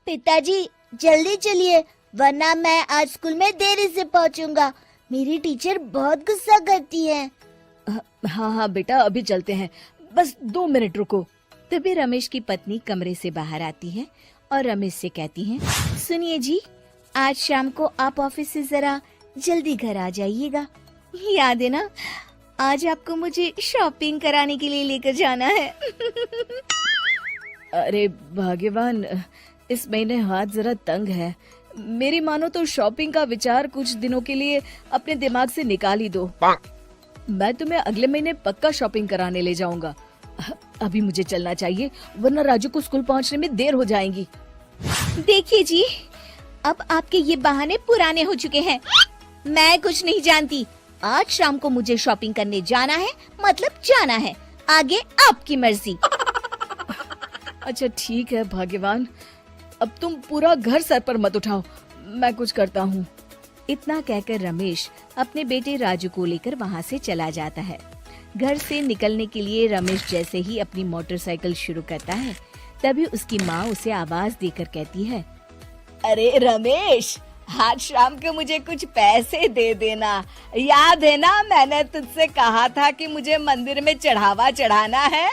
पिताजी जल्दी चलिए, वरना मैं आज स्कूल में देरी से पहुंचूंगा। मेरी टीचर बहुत गुस्सा करती है। हाँ हाँ बेटा, अभी चलते हैं, बस 2 मिनट रुको। तभी रमेश की पत्नी कमरे से बाहर आती है और रमेश से कहती है, सुनिए जी, आज शाम को आप ऑफिस से जरा जल्दी घर आ जाइएगा। याद है ना, आज आपको मुझे शॉपिंग कराने के लिए लेकर जाना है। अरे भाग्यवान, इस महीने हाथ जरा तंग है। मेरी मानो तो शॉपिंग का विचार कुछ दिनों के लिए अपने दिमाग से निकाल ही दो। मैं तुम्हें अगले महीने पक्का शॉपिंग कराने ले जाऊंगा। अभी मुझे चलना चाहिए, वरना राजू को स्कूल पहुंचने में देर हो जाएगी। देखिए जी, अब आपके ये बहाने पुराने हो चुके हैं। मैं कुछ नहीं जानती। आज शाम को मुझे शॉपिंग करने जाना है, मतलब जाना है। आगे आपकी मर्जी। अच्छा ठीक है भाग्यवान, अब तुम पूरा घर सर पर मत उठाओ, मैं कुछ करता हूँ। इतना कहकर रमेश अपने बेटे राजू को लेकर वहाँ से चला जाता है। घर से निकलने के लिए रमेश जैसे ही अपनी मोटरसाइकिल शुरू करता है, तभी उसकी माँ उसे आवाज देकर कहती है, अरे रमेश, आज शाम को मुझे कुछ पैसे दे देना। याद है ना, मैंने तुझसे कहा था कि मुझे मंदिर में चढ़ावा चढ़ाना है।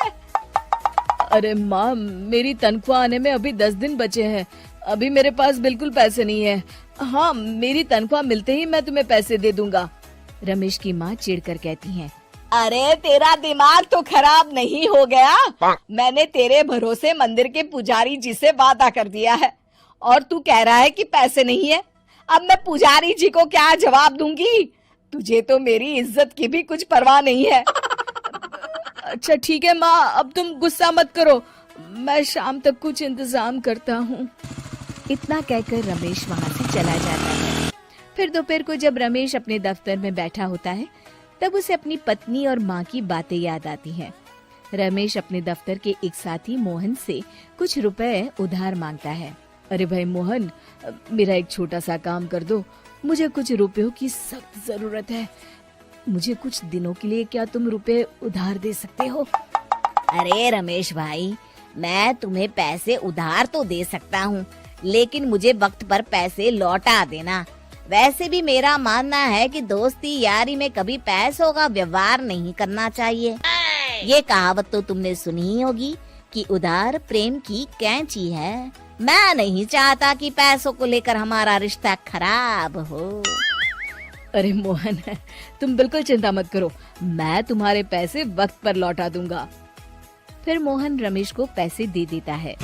अरे माँ, मेरी तनख्वाह आने में अभी 10 दिन बचे हैं। अभी मेरे पास बिल्कुल पैसे नहीं है। हाँ, मेरी तनख्वाह मिलते ही मैं तुम्हें पैसे दे दूंगा। रमेश की माँ चिढ़कर कहती है, अरे तेरा दिमाग तो खराब नहीं हो गया? मैंने तेरे भरोसे मंदिर के पुजारी जी से वादा कर दिया है और तू कह रहा है कि पैसे नहीं है। अब मैं पुजारी जी को क्या जवाब दूंगी? तुझे तो मेरी इज्जत की भी कुछ परवाह नहीं है। अच्छा ठीक है माँ, अब तुम गुस्सा मत करो, मैं शाम तक कुछ इंतजाम करता हूँ। इतना कहकर रमेश वहाँ से चला जाता है। फिर दोपहर को जब रमेश अपने दफ्तर में बैठा होता है, तब उसे अपनी पत्नी और माँ की बातें याद आती हैं। रमेश अपने दफ्तर के एक साथी मोहन से कुछ रुपए उधार मांगता है। अरे भाई मोहन, मेरा एक छोटा सा काम कर दो, मुझे कुछ रुपयों की सख्त जरूरत है। मुझे कुछ दिनों के लिए क्या तुम रुपए उधार दे सकते हो? अरे रमेश भाई, मैं तुम्हें पैसे उधार तो दे सकता हूँ, लेकिन मुझे वक्त पर पैसे लौटा देना। वैसे भी मेरा मानना है कि दोस्ती यारी में कभी पैसों का व्यवहार नहीं करना चाहिए। ये कहावत तो तुमने सुनी ही होगी कि उधार प्रेम की कैंची है। मैं नहीं चाहता कि पैसों को लेकर हमारा रिश्ता खराब हो। अरे मोहन, तुम बिल्कुल चिंता मत करो, मैं तुम्हारे पैसे वक्त पर लौटा दूंगा। फिर मोहन रमेश को पैसे दे देता है।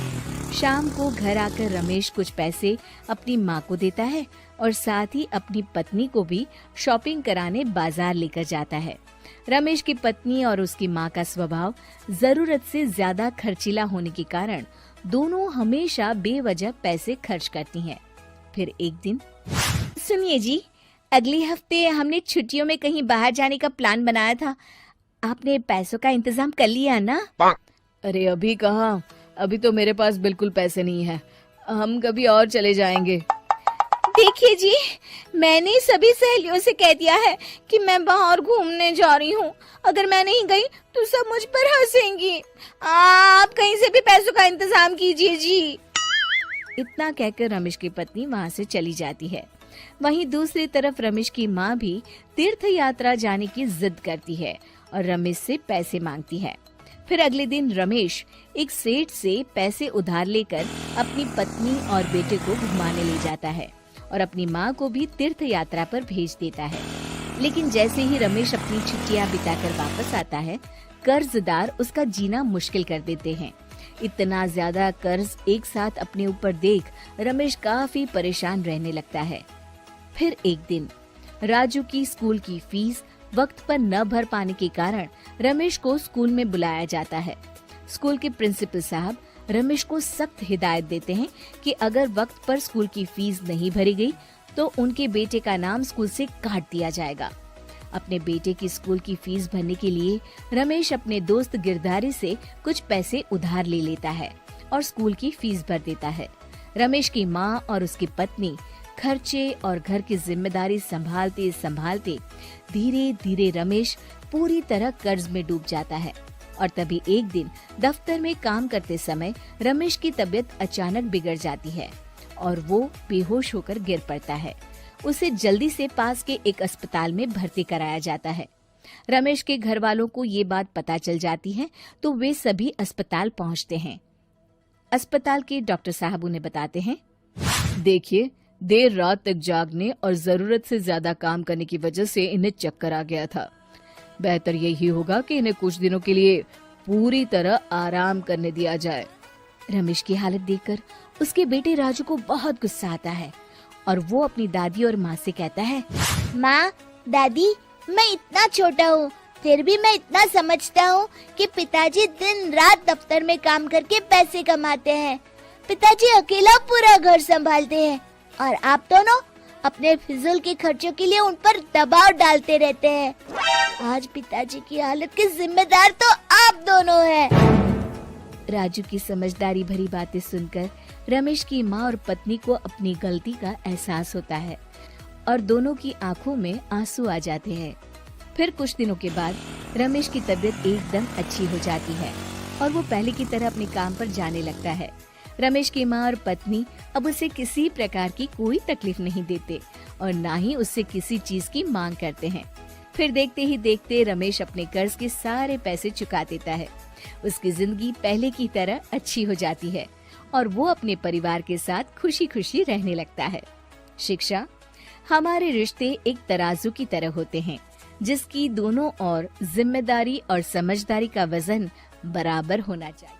शाम को घर आकर रमेश कुछ पैसे अपनी माँ को देता है और साथ ही अपनी पत्नी को भी शॉपिंग कराने बाजार लेकर जाता है। रमेश की पत्नी और उसकी माँ का स्वभाव जरूरत से ज्यादा खर्चीला होने के कारण दोनों हमेशा बेवजह पैसे खर्च करती हैं। फिर एक दिन, सुनिए जी, अगले हफ्ते हमने छुट्टियों में कहीं बाहर जाने का प्लान बनाया था। आपने पैसों का इंतजाम कर लिया ना? अरे अभी कहाँ, अभी तो मेरे पास बिल्कुल पैसे नहीं है। हम कभी और चले जाएंगे। देखिए जी, मैंने सभी सहेलियों से कह दिया है कि मैं बाहर घूमने जा रही हूँ। अगर मैं नहीं गई तो सब मुझ पर हंसेंगी। आप कहीं से भी पैसों का इंतजाम कीजिए जी। इतना कहकर रमेश की पत्नी वहाँ से चली जाती है। वहीं दूसरी तरफ रमेश की माँ भी तीर्थ यात्रा जाने की जिद करती है और रमेश से पैसे मांगती है। फिर अगले दिन रमेश एक सेठ से पैसे उधार लेकर अपनी पत्नी और बेटे को घुमाने ले जाता है और अपनी माँ को भी तीर्थ यात्रा पर भेज देता है। लेकिन जैसे ही रमेश अपनी छुट्टियाँ बिताकर वापस आता है, कर्जदार उसका जीना मुश्किल कर देते हैं। इतना ज्यादा कर्ज एक साथ अपने ऊपर देख रमेश काफी परेशान रहने लगता है। फिर एक दिन राजू की स्कूल की फीस वक्त पर न भर पाने के कारण रमेश को स्कूल में बुलाया जाता है। स्कूल के प्रिंसिपल साहब रमेश को सख्त हिदायत देते हैं कि अगर वक्त पर स्कूल की फीस नहीं भरी गई तो उनके बेटे का नाम स्कूल से काट दिया जाएगा। अपने बेटे की स्कूल की फीस भरने के लिए रमेश अपने दोस्त गिरधारी से कुछ पैसे उधार ले लेता है और स्कूल की फीस भर देता है। रमेश की माँ और उसकी पत्नी खर्चे और घर की जिम्मेदारी संभालते संभालते धीरे धीरे रमेश पूरी तरह कर्ज में डूब जाता है और तभी एक दिन दफ्तर में काम करते समय रमेश की तबीयत अचानक बिगड़ जाती है और वो बेहोश होकर गिर पड़ता है। उसे जल्दी से पास के एक अस्पताल में भर्ती कराया जाता है। रमेश के घर वालों को ये बात पता चल जाती है तो वे सभी अस्पताल पहुंचते हैं। अस्पताल के डॉक्टर साहब उन्हें बताते हैं, देखिए, देर रात तक जागने और जरूरत से ज्यादा काम करने की वजह से इन्हें चक्कर आ गया था। बेहतर यही होगा कि इन्हें कुछ दिनों के लिए पूरी तरह आराम करने दिया जाए। रमेश की हालत देखकर उसके बेटे राजू को बहुत गुस्सा आता है और वो अपनी दादी और माँ से कहता है, माँ, दादी, मैं इतना छोटा हूँ, फिर भी मैं इतना समझता हूँ कि पिताजी दिन रात दफ्तर में काम करके पैसे कमाते हैं। पिताजी अकेला पूरा घर संभालते हैं और आप दोनों अपने फिजूल के खर्चों के लिए उन पर दबाव डालते रहते हैं। आज पिताजी की हालत के जिम्मेदार तो आप दोनों हैं। राजू की समझदारी भरी बातें सुनकर रमेश की माँ और पत्नी को अपनी गलती का एहसास होता है और दोनों की आंखों में आंसू आ जाते हैं। फिर कुछ दिनों के बाद रमेश की तबीयत एकदम अच्छी हो जाती है और वो पहले की तरह अपने काम पर जाने लगता है। रमेश की माँ और पत्नी अब उसे किसी प्रकार की कोई तकलीफ नहीं देते और ना ही उससे किसी चीज की मांग करते हैं। फिर देखते ही देखते रमेश अपने कर्ज के सारे पैसे चुका देता है। उसकी जिंदगी पहले की तरह अच्छी हो जाती है और वो अपने परिवार के साथ खुशी खुशी रहने लगता है। शिक्षा, हमारे रिश्ते एक तराजू की तरह होते हैं जिसकी दोनों ओर जिम्मेदारी और समझदारी का वजन बराबर होना चाहिए।